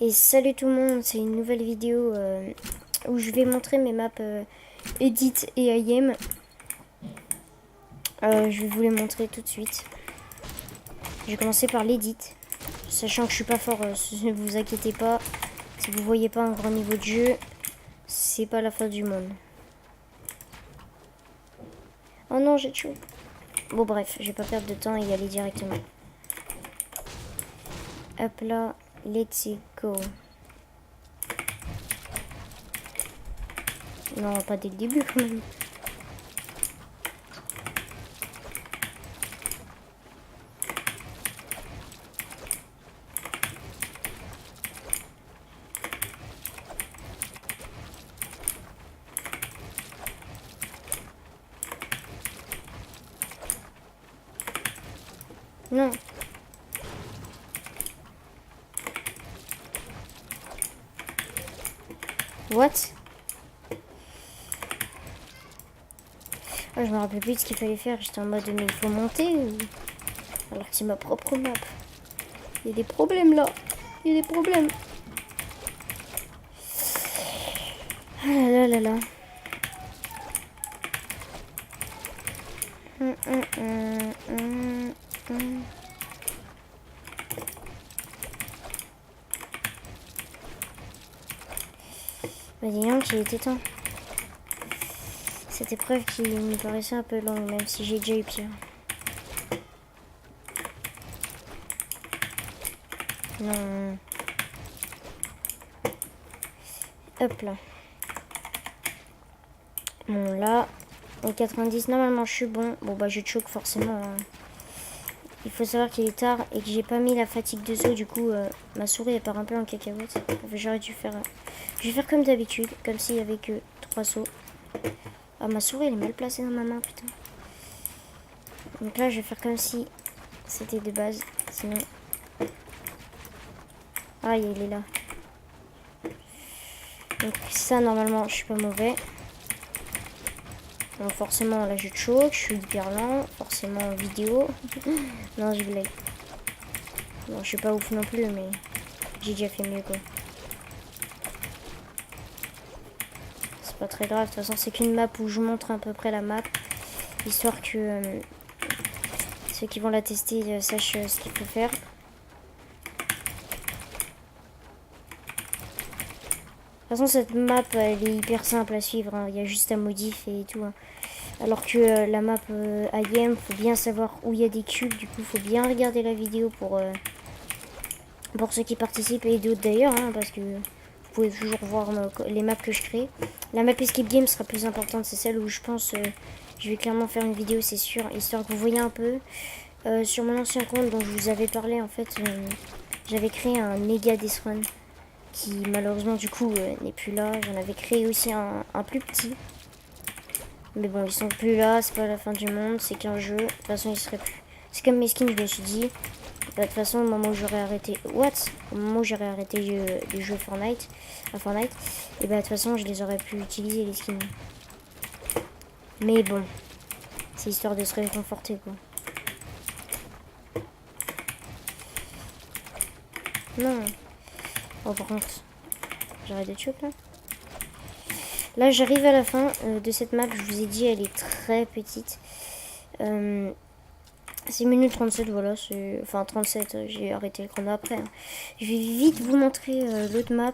Et salut tout le monde, c'est une nouvelle vidéo où je vais montrer mes maps Edit et IM. Je vais vous les montrer tout de suite. Je vais commencer par l'Edit, sachant que je suis pas fort, ne vous inquiétez pas. Si vous voyez pas un grand niveau de jeu, c'est pas la fin du monde. Oh non, j'ai tué. Bon bref, je vais pas perdre de temps et y aller directement. Hop là, let's go. Non, pas dès le début quand même. Non. What? Ah, je me rappelle plus de ce qu'il fallait faire. J'étais en mode mais il faut monter ou... Alors que c'est ma propre map. Il y a des problèmes là. Il y a des problèmes. Ah là là là là. Bah dis donc, il était temps. Cette épreuve qui me paraissait un peu longue, même si j'ai déjà eu pire. Non. Hop là. Bon là, au 90, normalement je suis bon. Bon bah je choke forcément. Hein. Il faut savoir qu'il est tard et que j'ai pas mis la fatigue de saut. Du coup, ma souris elle part un peu en cacahuète. J'aurais dû faire... Je vais faire comme d'habitude, comme s'il y avait que 3 sauts. Ah, ma souris elle est mal placée dans ma main, putain. Donc là, je vais faire comme si c'était de base. Sinon... Ah, il est là. Donc ça, normalement, je suis pas mauvais. Donc forcément, là, je choke. Je suis hyper lent. Forcément, en vidéo. Non, je blague. Bon, je suis pas ouf non plus, mais j'ai déjà fait mieux, quoi. C'est pas très grave. De toute façon, c'est qu'une map où je montre à peu près la map. Histoire que ceux qui vont la tester sachent ce qu'il faut faire. De toute façon, cette map, elle est hyper simple à suivre. Hein. Il y a juste à modifier et tout. Hein. Alors que la map IM, faut bien savoir où il y a des cubes. Du coup, faut bien regarder la vidéo pour ceux qui participent et d'autres d'ailleurs. Hein, parce que vous pouvez toujours voir les maps que je crée. La map Escape Game sera plus importante. C'est celle où je pense je vais clairement faire une vidéo, c'est sûr. Histoire que vous voyez un peu. Sur mon ancien compte dont je vous avais parlé, en fait, j'avais créé un méga Death Run. Qui malheureusement du coup n'est plus là. J'en avais créé aussi un plus petit. Mais bon, ils sont plus là, c'est pas la fin du monde, c'est qu'un jeu. De toute façon, ils seraient plus. C'est comme mes skins, je me suis dit. Bah, de toute façon, au moment où j'aurais arrêté. Au moment où j'aurais arrêté de jouer Fortnite, et bah de toute façon, je les aurais pu utiliser les skins. Mais bon, c'est histoire de se réconforter quoi. Non. Oh, par contre, j'arrête de choc là. Là, j'arrive à la fin de cette map. Je vous ai dit, elle est très petite. C'est minute 37, voilà. Enfin, 37, j'ai arrêté le chrono après. Hein. Je vais vite vous montrer l'autre map.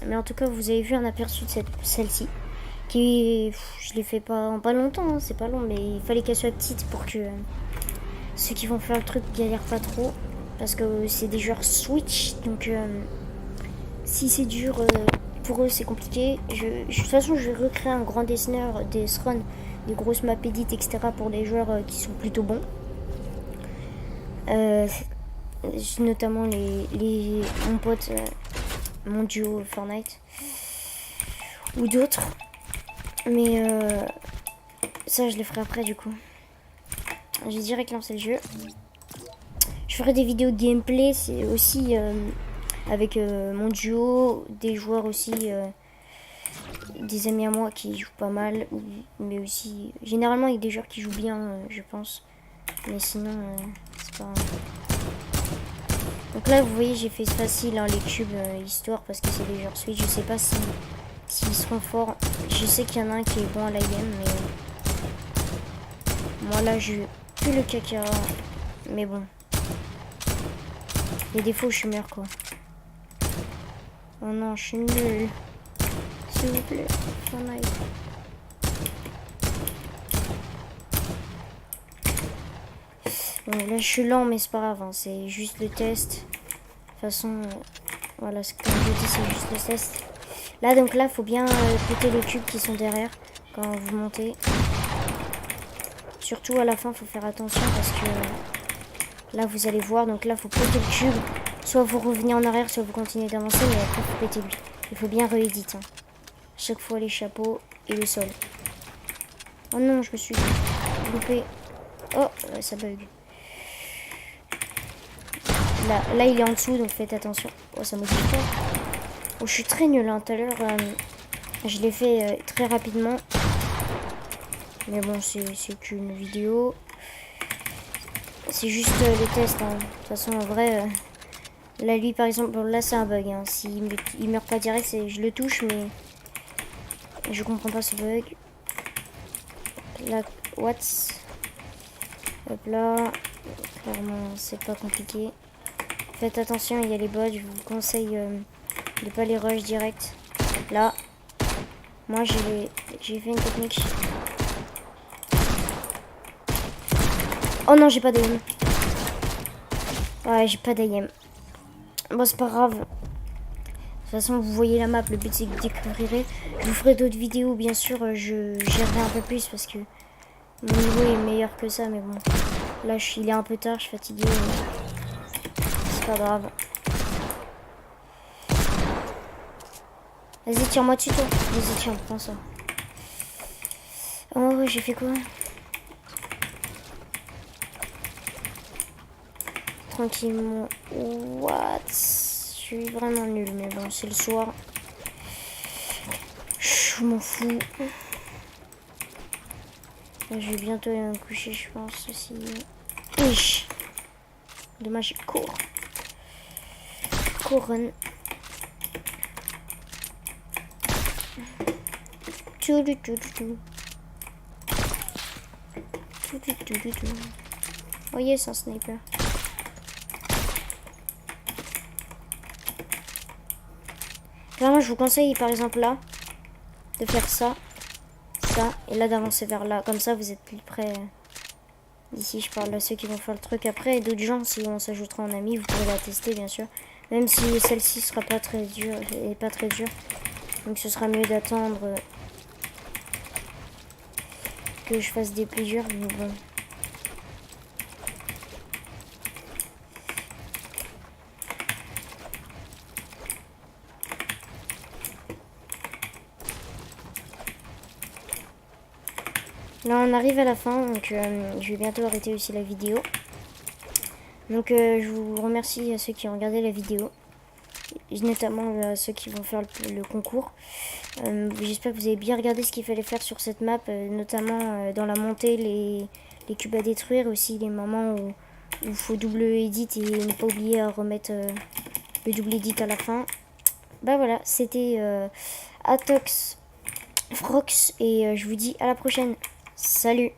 Mais en tout cas, vous avez vu un aperçu de celle-ci. Qui, je l'ai fait pas longtemps, hein, c'est pas long. Mais il fallait qu'elle soit petite pour que ceux qui vont faire le truc galèrent pas trop. Parce que c'est des joueurs Switch. Donc, si c'est dur... pour eux c'est compliqué. De toute façon je vais recréer un grand dessiner des runs, des grosses maps edit etc pour des joueurs qui sont plutôt bons. Notamment mon pote, mon duo Fortnite ou d'autres. Mais ça je le ferai après du coup. J'ai direct lancé le jeu. Je ferai des vidéos de gameplay, c'est aussi avec mon duo, des joueurs aussi, des amis à moi qui jouent pas mal, mais aussi généralement avec des joueurs qui jouent bien, je pense. Mais sinon, c'est pas... Donc là, vous voyez, j'ai fait facile hein, les cubes histoire parce que c'est des joueurs Switch. Je sais pas si s'ils seront forts. Je sais qu'il y en a un qui est bon à la game, mais moi là, je plus le caca. Mais bon, les défauts, je suis meilleur quoi. Oh non, je suis nul. S'il vous plaît, Fortnite. Bon, là, je suis lent, mais c'est pas grave. Hein, c'est juste le test. De toute façon, voilà, comme je dis, c'est juste le test. Là, donc là, faut bien péter les cubes qui sont derrière quand vous montez. Surtout à la fin, faut faire attention parce que là, vous allez voir. Donc là, faut péter le cube. Soit vous revenez en arrière, soit vous continuez d'avancer, mais après, faut péter lui. Il faut bien rééditer. Hein. Chaque fois, les chapeaux et le sol. Oh non, je me suis loupé. Oh, ça bug. Là, il est en dessous, donc faites attention. Oh, ça modifie pas. Oh, je suis très nul hein. Tout à l'heure, je l'ai fait très rapidement. Mais bon, c'est qu'une vidéo. C'est juste les tests. Hein. De toute façon, en vrai, là, lui, par exemple, là, c'est un bug. Hein. S'il il meurt pas direct, je le touche, mais je comprends pas ce bug. Là, what? Hop là. Clairement, c'est pas compliqué. Faites attention, il y a les bots. Je vous conseille de pas les rush direct. Là, moi, j'ai fait une technique. Oh non, j'ai pas d'aim. Ouais, j'ai pas d'aim. Bon, c'est pas grave. De toute façon, vous voyez la map. Le but, c'est que vous découvrirez. Je vous ferai d'autres vidéos, bien sûr. Je gérerai un peu plus parce que mon niveau est meilleur que ça. Mais bon, là, il est un peu tard. Je suis fatiguée. C'est pas grave. Vas-y, tire-moi dessus, toi. Vas-y, tiens, prends ça. Oh, ouais, j'ai fait quoi? Tranquillement. What? Je suis vraiment nul, mais bon, c'est le soir. Je m'en fous. Je vais bientôt aller me coucher, je pense aussi. Ish. Dommage, il court. Couronne. Oh yes, un sniper. Vraiment, je vous conseille par exemple là de faire ça, ça, et là d'avancer vers là. Comme ça, vous êtes plus près. Ici, je parle à ceux qui vont faire le truc après. Et d'autres gens, si on s'ajoutera en ami, vous pourrez la tester bien sûr. Même si celle-ci sera pas très dure et pas très dure. Donc ce sera mieux d'attendre que je fasse des plus durs. Mais bon. Là on arrive à la fin, donc je vais bientôt arrêter aussi la vidéo. Donc je vous remercie à ceux qui ont regardé la vidéo, notamment à ceux qui vont faire le concours. J'espère que vous avez bien regardé ce qu'il fallait faire sur cette map, notamment dans la montée, les cubes à détruire, aussi les moments où il faut double edit et ne pas oublier à remettre le double edit à la fin. Bah voilà, c'était Atox Frox et je vous dis à la prochaine. Salut!